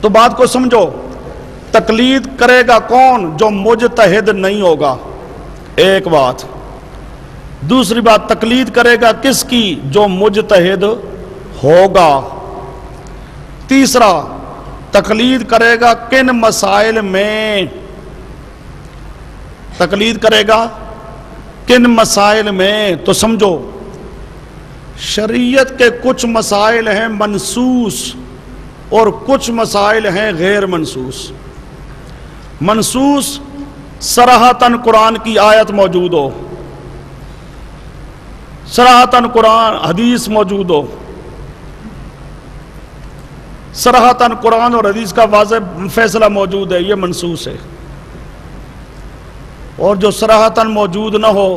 تو بات کو سمجھو، تقلید کرے گا کون؟ جو مجتہد نہیں ہوگا، ایک بات۔ دوسری بات، تقلید کرے گا کس کی؟ جو مجتہد ہوگا۔ تیسرا، تقلید کرے گا کن مسائل میں؟ تقلید کرے گا کن مسائل میں؟ تو سمجھو، شریعت کے کچھ مسائل ہیں منسوس اور کچھ مسائل ہیں غیر منسوس۔ منسوس صراحتاً قرآن کی آیت موجود ہو، صراحتاً قرآن حدیث موجود ہو، صراحتاً قرآن اور حدیث کا واضح فیصلہ موجود ہے، یہ منسوس ہے۔ اور جو صراحتاً موجود نہ ہو،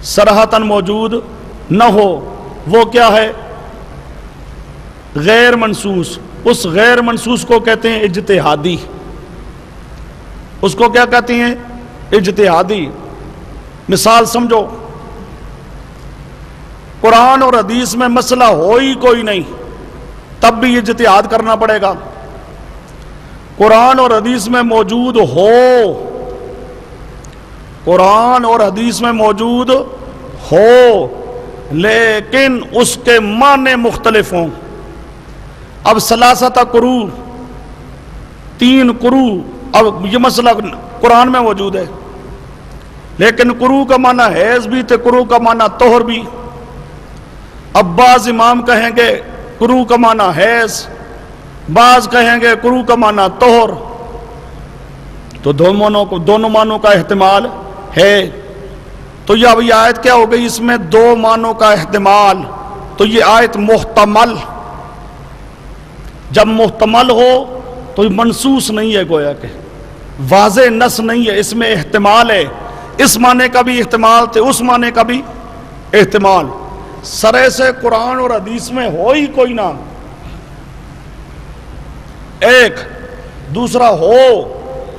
صراحتاً موجود نہ ہو، وہ کیا ہے؟ غیر منسوس۔ اس غیر منسوس کو کہتے ہیں اجتہادی۔ اس کو کیا کہتے ہیں؟ اجتہادی۔ مثال سمجھو، قرآن اور حدیث میں مسئلہ ہو ہی کوئی نہیں، تب بھی اجتہاد کرنا پڑے گا۔ قرآن اور حدیث میں موجود ہو، قرآن اور حدیث میں موجود ہو، لیکن اس کے معنی مختلف ہوں۔ اب ثلاثۃ قروء، 3 قروء، اب یہ مسئلہ قرآن میں موجود ہے، لیکن قروء کا معنی حیض بھی تھے، قروء کا معنی طہر بھی۔ اب بعض امام کہیں گے قروء کا معنی حیض، بعض کہیں گے قروء کا معنی طہر، تو دونوں معنوں کا احتمال ہے۔ تو یہ اب یہ آیت کیا ہو گئی؟ اس میں 2 معنوں کا احتمال، تو یہ آیت محتمل۔ جب محتمل ہو تو یہ منسوس نہیں ہے، گویا کہ واضح نص نہیں ہے، اس میں احتمال ہے، اس معنی کا بھی احتمال تھے، اس معنی کا بھی احتمال۔ سرے سے قرآن اور حدیث میں ہو ہی کوئی نہ، ایک دوسرا ہو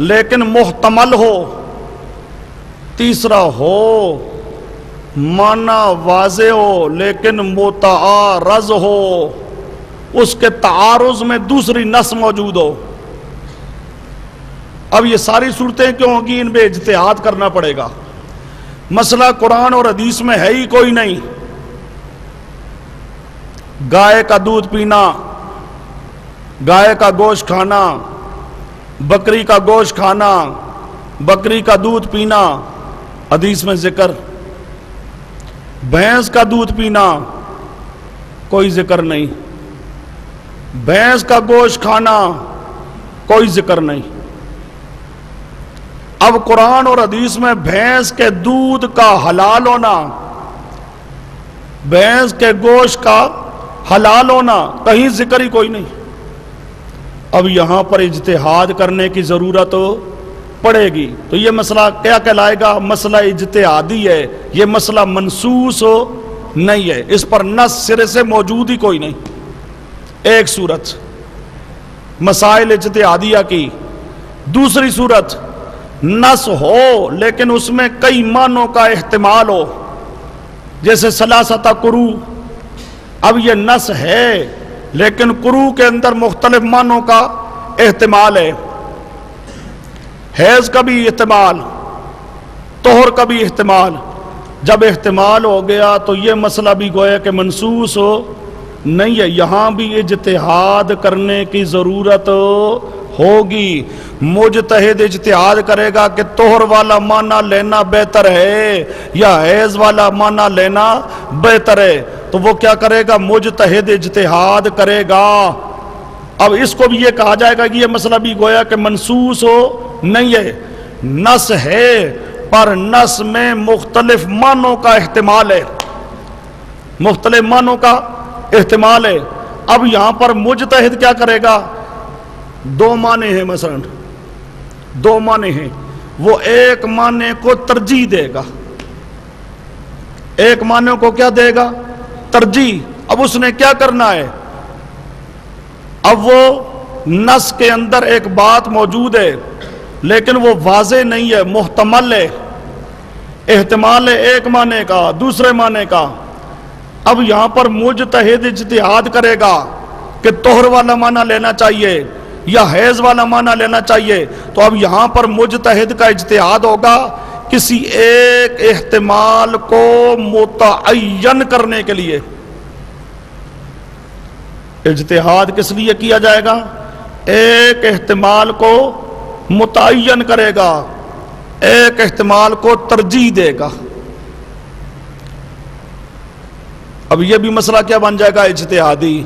لیکن محتمل ہو، تیسرا ہو معنی واضح ہو لیکن متعارض ہو، اس کے تعارض میں دوسری نص موجود ہو۔ اب یہ ساری صورتیں کیوں ہوگی؟ ان پہ اجتہاد کرنا پڑے گا۔ مسئلہ قرآن اور حدیث میں ہے ہی کوئی نہیں، گائے کا دودھ پینا، گائے کا گوشت کھانا، بکری کا گوشت کھانا، بکری کا دودھ پینا، حدیث میں ذکر۔ بھینس کا دودھ پینا، کوئی ذکر نہیں۔ بھینس کا گوشت کھانا، کوئی ذکر نہیں۔ اب قرآن اور حدیث میں بھینس کے دودھ کا حلال ہونا، بھینس کے گوشت کا حلال ہونا، کہیں ذکر ہی کوئی نہیں۔ اب یہاں پر اجتہاد کرنے کی ضرورت پڑے گی، تو یہ مسئلہ کیا کہلائے گا؟ مسئلہ اجتہادی ہے، یہ مسئلہ منسوس نہیں ہے، اس پر نص سرے سے موجود ہی کوئی نہیں۔ ایک صورت مسائل اجتہادیہ کی۔ دوسری صورت نص ہو لیکن اس میں کئی معنوں کا احتمال ہو، جیسے ثلاثۃ قروء۔ اب یہ نص ہے لیکن قروء کے اندر مختلف معنوں کا احتمال ہے، حیض کا بھی احتمال، طہر کا بھی احتمال۔ جب احتمال ہو گیا تو یہ مسئلہ بھی گویا کہ منسوس نہیں ہے، یہاں بھی اجتہاد کرنے کی ضرورت ہوگی۔ مجتہد اجتہاد کرے گا کہ طہر والا معنی لینا بہتر ہے یا حیض والا معنی لینا بہتر ہے، تو وہ کیا کرے گا؟ مجتہد اجتہاد کرے گا۔ اب اس کو بھی یہ کہا جائے گا کہ یہ مسئلہ بھی گویا کہ منسوس نہیں ہے، نص ہے پر نص میں مختلف معنوں کا احتمال ہے، مختلف معنوں کا احتمال ہے۔ اب یہاں پر مجتہد کیا کرے گا؟ 2 معنی ہیں، مثلا 2 معنی ہیں، وہ ایک معنی کو ترجیح دے گا، ایک معنی کو کیا دے گا؟ ترجیح۔ اب اس نے کیا کرنا ہے؟ اب وہ نص کے اندر ایک بات موجود ہے لیکن وہ واضح نہیں ہے، محتمل ہے، احتمال ہے ایک معنی کا دوسرے معنی کا۔ اب یہاں پر مجتہد اجتہاد کرے گا کہ طہر والا معنی لینا چاہیے یا حیض والا معنی لینا چاہیے، تو اب یہاں پر مجتہد کا اجتہاد ہوگا کسی ایک احتمال کو متعین کرنے کے لیے۔ اجتہاد کس لیے کیا جائے گا؟ ایک احتمال کو متعین کرے گا، ایک احتمال کو ترجیح دے گا۔ اب یہ بھی مسئلہ کیا بن جائے گا؟ اجتہادی۔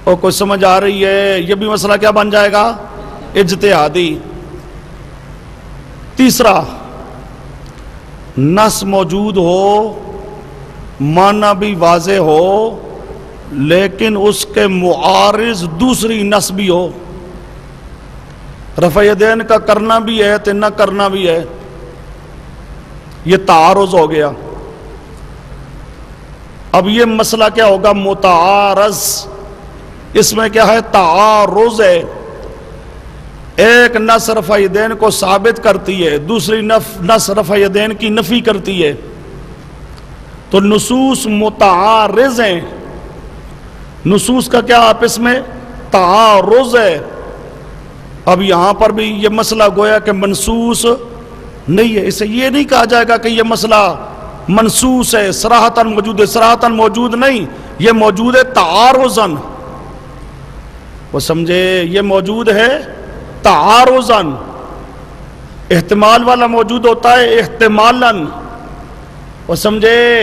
اور کوئی سمجھ آ رہی ہے؟ یہ بھی مسئلہ کیا بن جائے گا؟ اجتہادی۔ تیسرا، نص موجود ہو، معنی بھی واضح ہو، لیکن اس کے معارض دوسری نص بھی ہو۔ رفع یدین کا کرنا بھی ہے تو نہ کرنا بھی ہے، یہ تعارض ہو گیا۔ اب یہ مسئلہ کیا ہوگا؟ متعارض۔ اس میں کیا ہے؟ تعارض ہے۔ ایک نص رفع یدین کو ثابت کرتی ہے، دوسری نص رفع یدین کی نفی کرتی ہے، تو نصوص متعارض ہیں۔ نصوص کا کیا آپس میں تعارض ہے۔ اب یہاں پر بھی یہ مسئلہ گویا کہ منصوص نہیں ہے، اسے یہ نہیں کہا جائے گا کہ یہ مسئلہ منصوص ہے، صراحتاً موجود ہے۔ صراحتاً موجود نہیں، یہ موجود ہے تعارضاً۔ وہ سمجھے؟ یہ موجود ہے تعارضاً۔ احتمال والا موجود ہوتا ہے احتمالاً۔ وہ سمجھے؟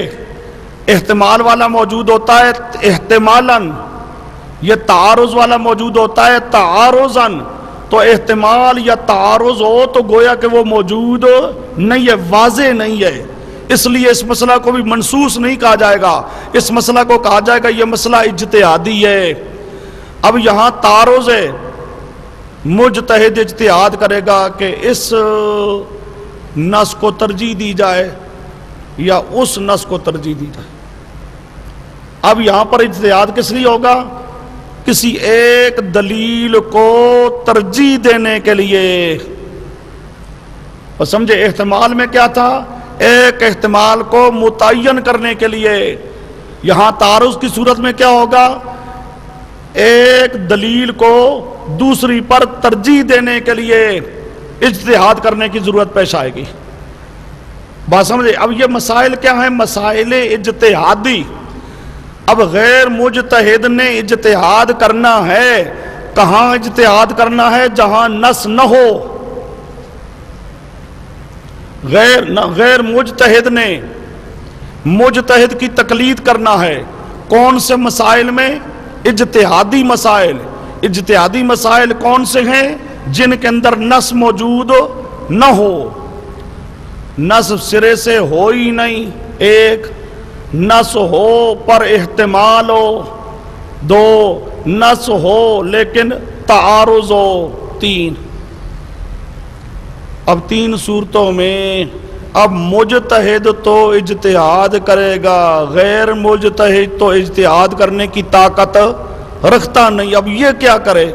احتمال والا موجود ہوتا ہے احتمالاً، یہ تعارض والا موجود ہوتا ہے تعارضاً۔ تو احتمال یا تعارض ہو تو گویا کہ وہ موجود نہیں ہے، واضح نہیں ہے، اس لیے اس مسئلہ کو بھی منصوص نہیں کہا جائے گا، اس مسئلہ کو کہا جائے گا یہ مسئلہ اجتہادی ہے۔ اب یہاں تعارض ہے، مجتہد اجتہاد کرے گا کہ اس نص کو ترجیح دی جائے یا اس نص کو ترجیح دی جائے۔ اب یہاں پر اجتہاد کس لیے ہوگا؟ کسی ایک دلیل کو ترجیح دینے کے لیے۔ اور سمجھے احتمال میں کیا تھا؟ ایک احتمال کو متعین کرنے کے لیے۔ یہاں تعارض کی صورت میں کیا ہوگا؟ ایک دلیل کو دوسری پر ترجیح دینے کے لیے اجتہاد کرنے کی ضرورت پیش آئے گی۔ بات سمجھے؟ اب یہ مسائل کیا ہیں؟ مسائل اجتہادی۔ اب غیر مجتہد نے اجتہاد کرنا ہے، کہاں اجتہاد کرنا ہے؟ جہاں نص نہ ہو۔ غیر مجتہد نے مجتہد کی تقلید کرنا ہے، کون سے مسائل میں؟ اجتہادی مسائل۔ اجتہادی مسائل کون سے ہیں؟ جن کے اندر نص موجود نہ ہو، نص سرے سے ہو ہی نہیں، ایک نص ہو پر احتمال ہو، دو نص ہو لیکن تعارض ہو، تین۔ اب تین صورتوں میں اب مجتہد تو اجتہاد کرے گا، غیر مجتہد تو اجتہاد کرنے کی طاقت رکھتا نہیں۔ اب یہ کیا کرے؟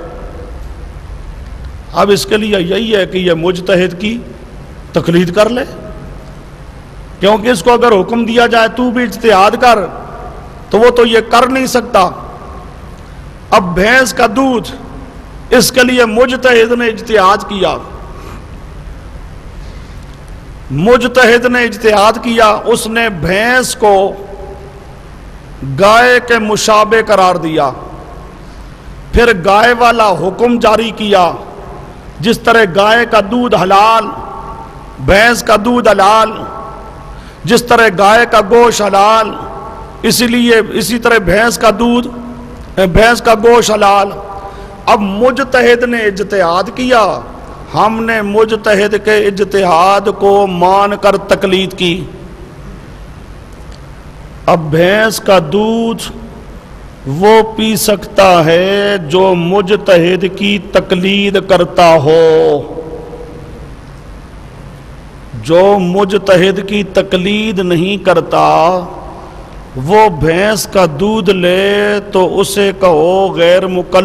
اب اس کے لیے یہی ہے کہ یہ مجتہد کی تقلید کر لے، کیونکہ اس کو اگر حکم دیا جائے تو بھی اجتہاد کر تو وہ تو یہ کر نہیں سکتا۔ اب بھینس کا دودھ، اس کے لیے مجتہد نے اجتہاد کیا، مجتہد نے اجتہاد کیا، اس نے بھینس کو گائے کے مشابہ قرار دیا، پھر گائے والا حکم جاری کیا، جس طرح گائے کا دودھ حلال، بھینس کا دودھ حلال، جس طرح گائے کا گوشت حلال، اسی طرح بھینس کا گوشت حلال۔ اب مجتہد نے اجتہاد کیا، ہم نے مجتہد کے اجتہاد کو مان کر تقلید کی۔ اب بھینس کا دودھ وہ پی سکتا ہے جو مجتہد کی تقلید کرتا ہو، جو مجتہد کی تقلید نہیں کرتا وہ بھینس کا دودھ لے تو اسے کہو غیر مقلد۔